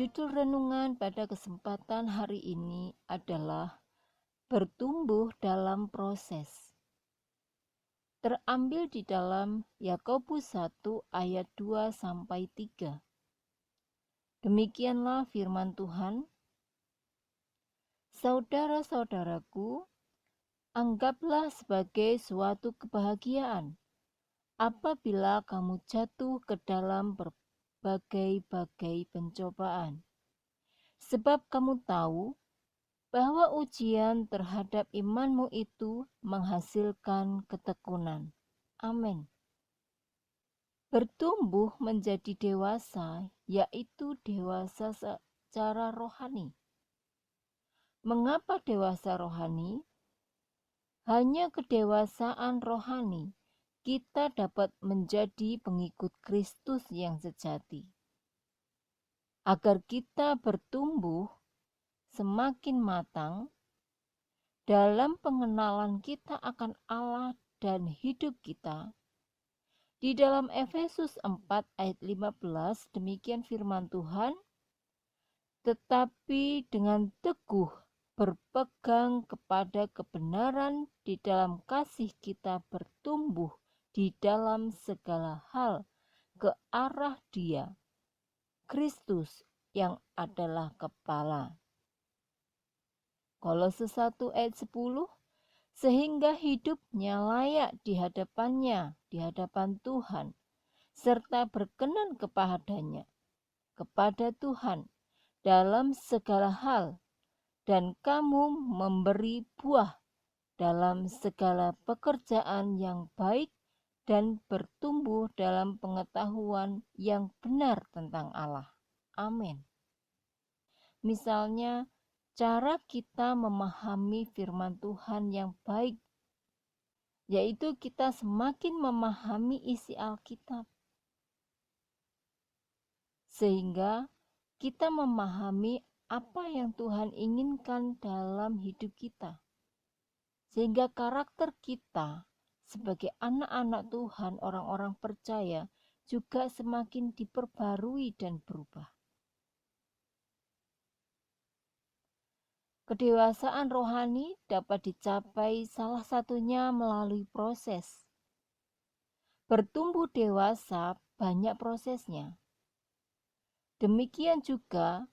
Judul renungan pada kesempatan hari ini adalah bertumbuh dalam proses. Terambil di dalam Yakobus 1 ayat 2-3. Demikianlah firman Tuhan. Saudara-saudaraku, anggaplah sebagai suatu kebahagiaan apabila kamu jatuh ke dalam berbagai-bagai pencobaan. Sebab kamu tahu bahwa ujian terhadap imanmu itu menghasilkan ketekunan. Amin. Bertumbuh menjadi dewasa, yaitu dewasa secara rohani. Mengapa dewasa rohani? Hanya kedewasaan rohani kita dapat menjadi pengikut Kristus yang sejati. Agar kita bertumbuh semakin matang dalam pengenalan kita akan Allah dan hidup kita. Di dalam Efesus 4 ayat 15 demikian firman Tuhan, tetapi dengan teguh berpegang kepada kebenaran di dalam kasih kita bertumbuh di dalam segala hal ke arah Dia, Kristus yang adalah kepala. Kolose 1 ayat 10, sehingga hidupnya layak di hadapannya, di hadapan Tuhan, serta berkenan kepadanya, kepada Tuhan dalam segala hal, dan kamu memberi buah dalam segala pekerjaan yang baik dan bertumbuh dalam pengetahuan yang benar tentang Allah. Amin. Misalnya, cara kita memahami firman Tuhan yang baik, yaitu kita semakin memahami isi Alkitab, sehingga kita memahami apa yang Tuhan inginkan dalam hidup kita, sehingga karakter kita sebagai anak-anak Tuhan, orang-orang percaya, juga semakin diperbarui dan berubah. Kedewasaan rohani dapat dicapai salah satunya melalui proses. Bertumbuh dewasa banyak prosesnya. Demikian juga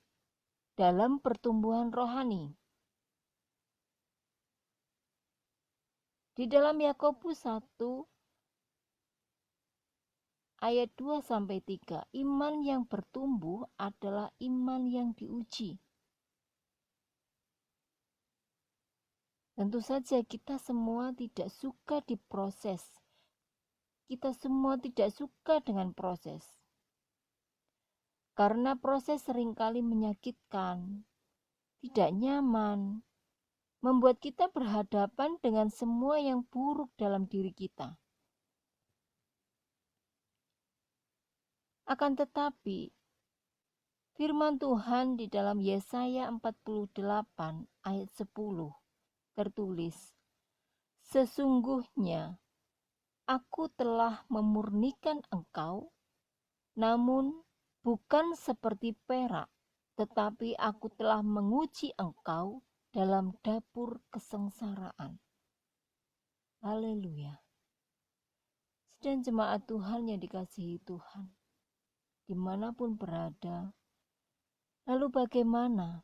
dalam pertumbuhan rohani. Di dalam Yakobus 1 ayat 2-3, iman yang bertumbuh adalah iman yang diuji. Tentu saja kita semua tidak suka diproses. Kita semua tidak suka dengan proses. Karena proses seringkali menyakitkan, tidak nyaman, membuat kita berhadapan dengan semua yang buruk dalam diri kita. Akan tetapi, firman Tuhan di dalam Yesaya 48 ayat 10 tertulis, sesungguhnya aku telah memurnikan engkau, namun bukan seperti perak, tetapi aku telah menguji engkau dalam dapur kesengsaraan. Haleluya. Sedang jemaat Tuhan yang dikasihi Tuhan, dimanapun berada, lalu bagaimana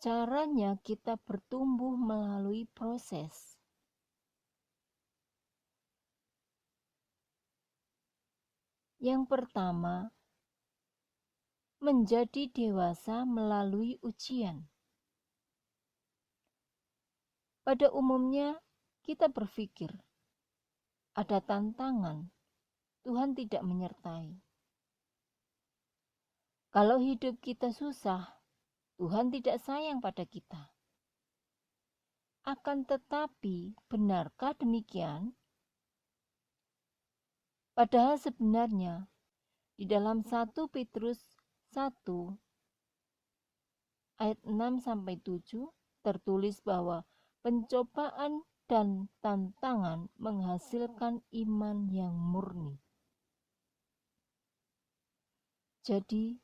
caranya kita bertumbuh melalui proses? Yang pertama, menjadi dewasa melalui ujian. Pada umumnya, kita berpikir ada tantangan, Tuhan tidak menyertai. Kalau hidup kita susah, Tuhan tidak sayang pada kita. Akan tetapi, benarkah demikian? Padahal sebenarnya, di dalam 1 Petrus 1 ayat 6-7 tertulis bahwa pencobaan dan tantangan menghasilkan iman yang murni. Jadi,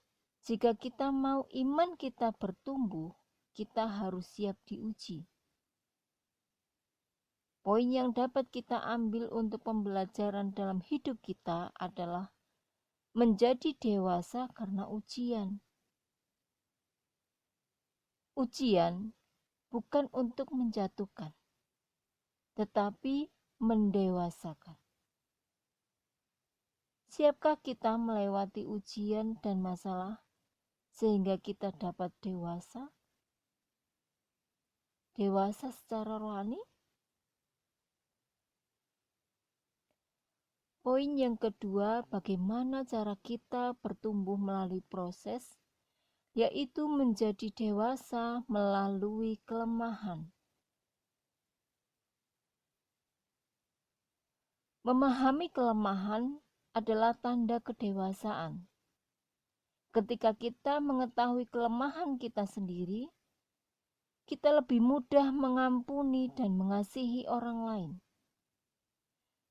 Jika kita mau iman kita bertumbuh, kita harus siap diuji. Poin yang dapat kita ambil untuk pembelajaran dalam hidup kita adalah menjadi dewasa karena ujian. Ujian bukan untuk menjatuhkan, tetapi mendewasakan. Siapkah kita melewati ujian dan masalah sehingga kita dapat dewasa? Dewasa secara rohani? Poin yang kedua, bagaimana cara kita bertumbuh melalui proses, yaitu menjadi dewasa melalui kelemahan. Memahami kelemahan adalah tanda kedewasaan. Ketika kita mengetahui kelemahan kita sendiri, kita lebih mudah mengampuni dan mengasihi orang lain.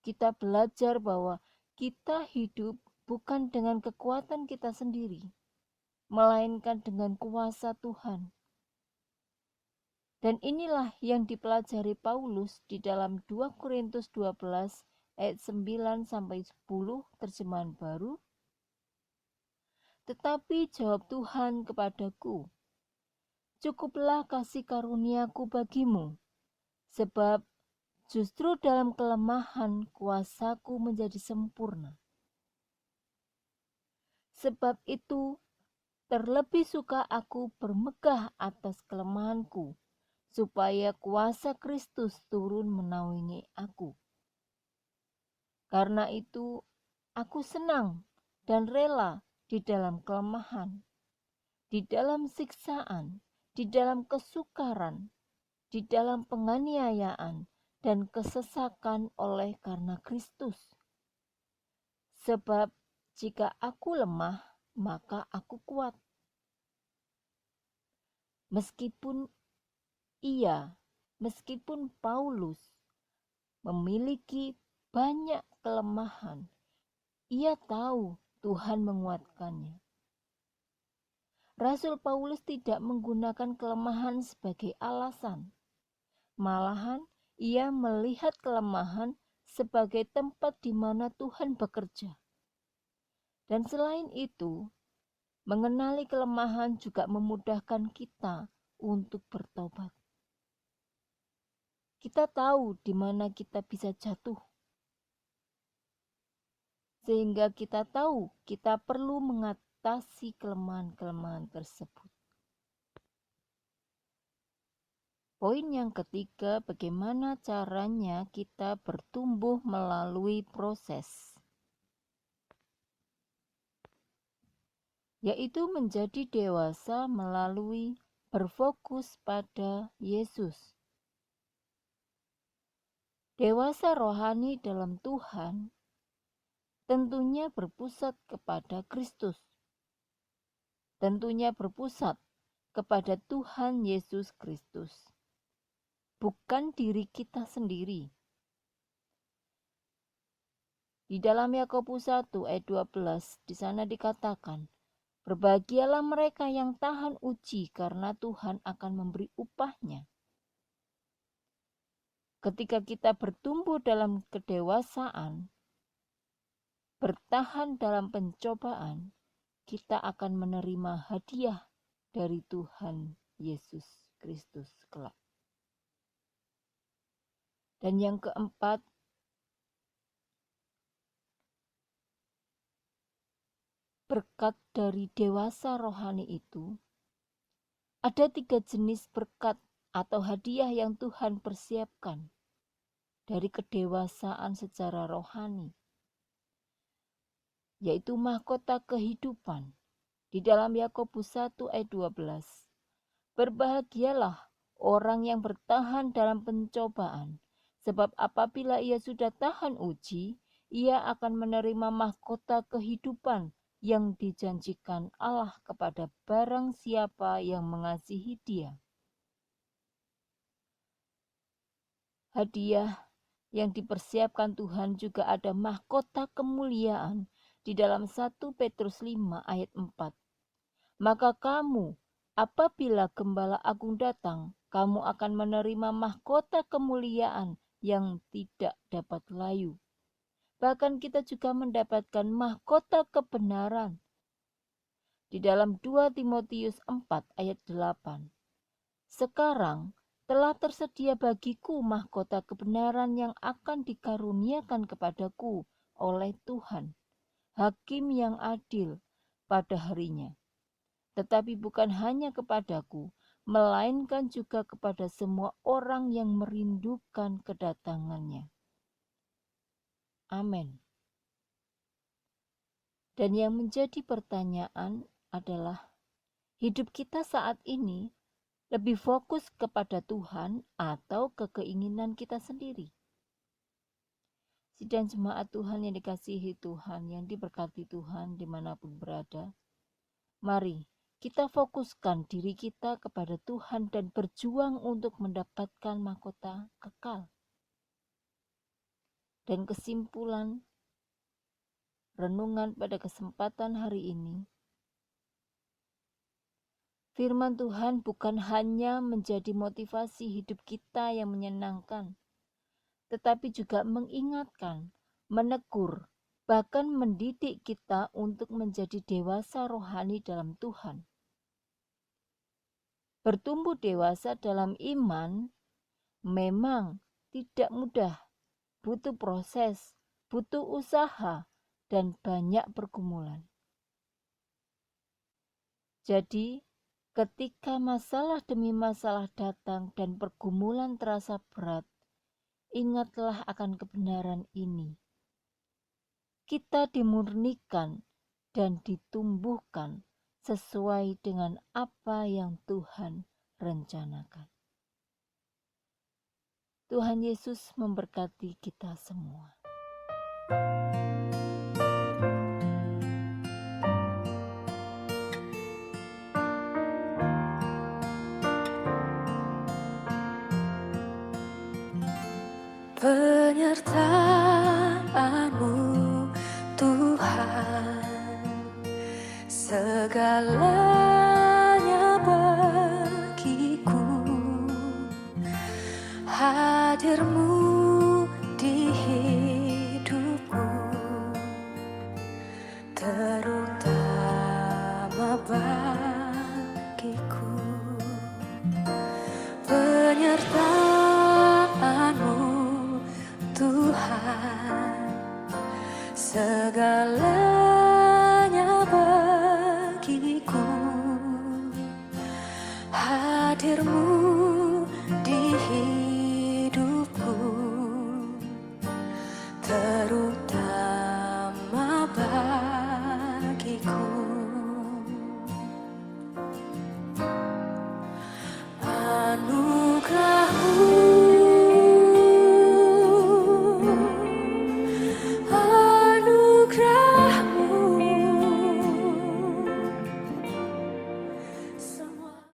Kita belajar bahwa kita hidup bukan dengan kekuatan kita sendiri, melainkan dengan kuasa Tuhan. Dan inilah yang dipelajari Paulus di dalam 2 Korintus 12 ayat 9-10 terjemahan baru. Tetapi jawab Tuhan kepadaku, cukuplah kasih karuniaku bagimu, sebab justru dalam kelemahan kuasaku menjadi sempurna. Sebab itu terlebih suka aku bermegah atas kelemahanku, supaya kuasa Kristus turun menaungi aku. Karena itu aku senang dan rela di dalam kelemahan, di dalam siksaan, di dalam kesukaran, di dalam penganiayaan dan kesesakan oleh karena Kristus. Sebab jika aku lemah, maka aku kuat. Meskipun Paulus memiliki banyak kelemahan, ia tahu Tuhan menguatkannya. Rasul Paulus tidak menggunakan kelemahan sebagai alasan. Malahan, ia melihat kelemahan sebagai tempat di mana Tuhan bekerja. Dan selain itu, mengenali kelemahan juga memudahkan kita untuk bertobat. Kita tahu di mana kita bisa jatuh, sehingga kita tahu kita perlu mengatasi kelemahan-kelemahan tersebut. Poin yang ketiga, bagaimana caranya kita bertumbuh melalui proses, yaitu menjadi dewasa melalui berfokus pada Yesus. Dewasa rohani dalam Tuhan tentunya berpusat kepada Kristus. Tentunya berpusat kepada Tuhan Yesus Kristus. Bukan diri kita sendiri. Di dalam Yakobus 1 ayat 12 di sana dikatakan, berbahagialah mereka yang tahan uji karena Tuhan akan memberi upahnya. Ketika kita bertumbuh dalam kedewasaan, bertahan dalam pencobaan, kita akan menerima hadiah dari Tuhan Yesus Kristus kelak. Dan yang keempat, berkat dari dewasa rohani itu, ada 3 jenis berkat atau hadiah yang Tuhan persiapkan dari kedewasaan secara rohani, yaitu mahkota kehidupan. Di dalam Yakobus 1 ayat 12, berbahagialah orang yang bertahan dalam pencobaan, sebab apabila ia sudah tahan uji, ia akan menerima mahkota kehidupan yang dijanjikan Allah kepada barang siapa yang mengasihi Dia. Hadiah yang dipersiapkan Tuhan juga ada mahkota kemuliaan di dalam 1 Petrus 5 ayat 4. Maka kamu, apabila Gembala Agung datang, kamu akan menerima mahkota kemuliaan yang tidak dapat layu. Bahkan kita juga mendapatkan mahkota kebenaran. Di dalam 2 Timotius 4 ayat 8. Sekarang telah tersedia bagiku mahkota kebenaran yang akan dikaruniakan kepadaku oleh Tuhan, Hakim yang adil pada harinya. Tetapi bukan hanya kepadaku, melainkan juga kepada semua orang yang merindukan kedatangannya. Amin. Dan yang menjadi pertanyaan adalah, hidup kita saat ini lebih fokus kepada Tuhan atau ke keinginan kita sendiri? Sidang jemaat Tuhan yang dikasihi Tuhan, yang diberkati Tuhan dimanapun berada, mari kita fokuskan diri kita kepada Tuhan dan berjuang untuk mendapatkan mahkota kekal. Dan kesimpulan renungan pada kesempatan hari ini, firman Tuhan bukan hanya menjadi motivasi hidup kita yang menyenangkan, tetapi juga mengingatkan, menegur, bahkan mendidik kita untuk menjadi dewasa rohani dalam Tuhan. Bertumbuh dewasa dalam iman memang tidak mudah, butuh proses, butuh usaha, dan banyak pergumulan. Jadi, ketika masalah demi masalah datang dan pergumulan terasa berat, ingatlah akan kebenaran ini. Kita dimurnikan dan ditumbuhkan sesuai dengan apa yang Tuhan rencanakan. Tuhan Yesus memberkati kita semua. Penyertaan-Mu Tuhan, segalanya bagiku. Hadir-Mu di hidupku, terutama bagiku. Penyertaan-Mu Tuhan, segalanya bagiku. Hadir-Mu